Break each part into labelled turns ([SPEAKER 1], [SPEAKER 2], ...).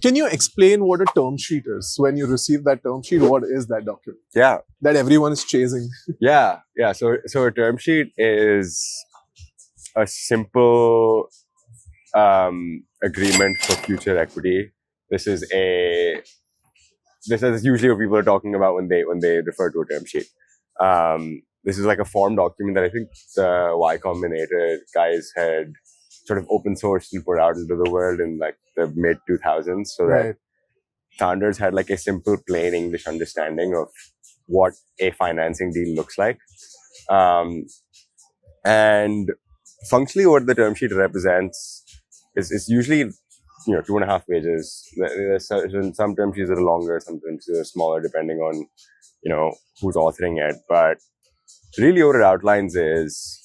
[SPEAKER 1] Can you explain what a term sheet is? When you receive that term sheet, what is that document
[SPEAKER 2] Yeah.
[SPEAKER 1] that everyone is chasing?
[SPEAKER 2] Yeah. So a term sheet is a simple agreement for future equity. This is usually what people are talking about when they refer to a term sheet. This is like a form document that I think the Y Combinator guys had sort of open sourced and put out into the world in like the mid 2000s, so that founders had like a simple, plain English understanding of what a financing deal looks like. And functionally, what the term sheet represents is usually 2.5 pages. There's some term sheets that are longer, some term sheets that are smaller, depending on who's authoring it. But really, what it outlines is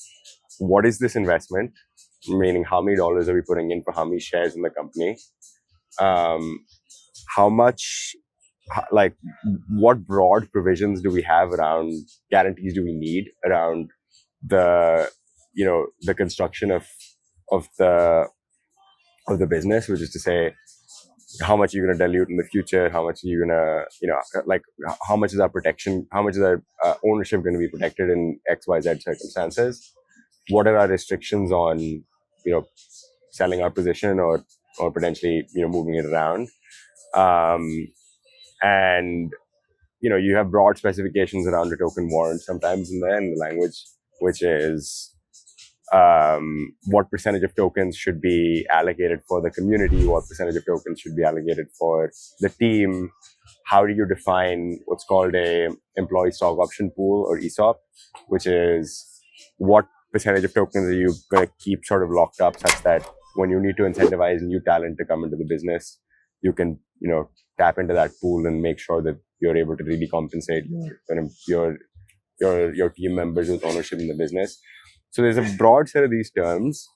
[SPEAKER 2] what is this investment, meaning how many dollars are we putting in for how many shares in the company, how much, like what broad provisions do we have around guarantees do we need around the the construction of the business, which is to say how much you're going to dilute in the future, how much you're going to like how much is our protection, how much is our ownership going to be protected in XYZ circumstances, what are our restrictions on selling our position or potentially moving it around, and you have broad specifications around the token warrant sometimes in there in the language, which is what percentage of tokens should be allocated for the community, what percentage of tokens should be allocated for the team, how do you define what's called a employee stock option pool or ESOP, which is what percentage of tokens are you going to keep sort of locked up such that when you need to incentivize new talent to come into the business, you can tap into that pool and make sure that you're able to really compensate your team members with ownership in the business. So there's a broad set of these terms.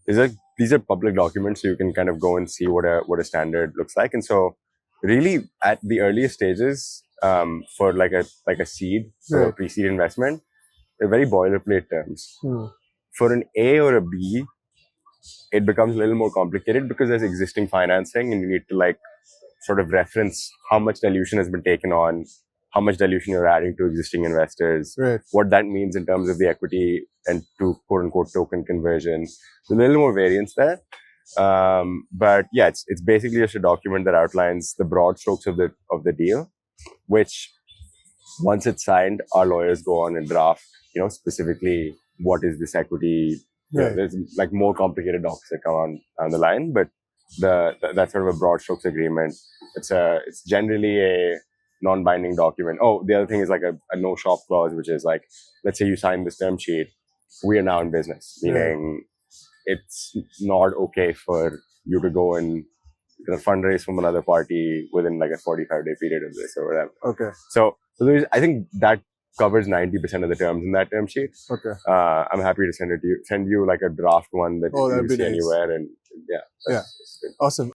[SPEAKER 2] These are public documents, so you can kind of go and see what a standard looks like. And so, really, at the earliest stages, for like a seed or a pre-seed investment, they're very boilerplate terms. For an A or a B, it becomes a little more complicated because there's existing financing, and you need to like sort of reference how much dilution has been taken on, how much dilution you're adding to existing investors, what that means in terms of the equity and to quote unquote token conversion. There's a little more variance there. But yeah, it's basically just a document that outlines the broad strokes of the deal, which once it's signed, our lawyers go on and draft, specifically what is this equity. There's like more complicated docs that come on the line, but that's sort of a broad strokes agreement. It's generally a non-binding document. Oh, the other thing is like a no shop clause, which is like, let's say you sign this term sheet, we are now in business, meaning it's not okay for you to go and fundraise from another party within like a 45-day period of this or whatever.
[SPEAKER 1] Okay.
[SPEAKER 2] So I think that covers 90% of the terms in that term sheet.
[SPEAKER 1] Okay.
[SPEAKER 2] I'm happy to send you like a draft one that you can see anywhere, and yeah.
[SPEAKER 1] Awesome.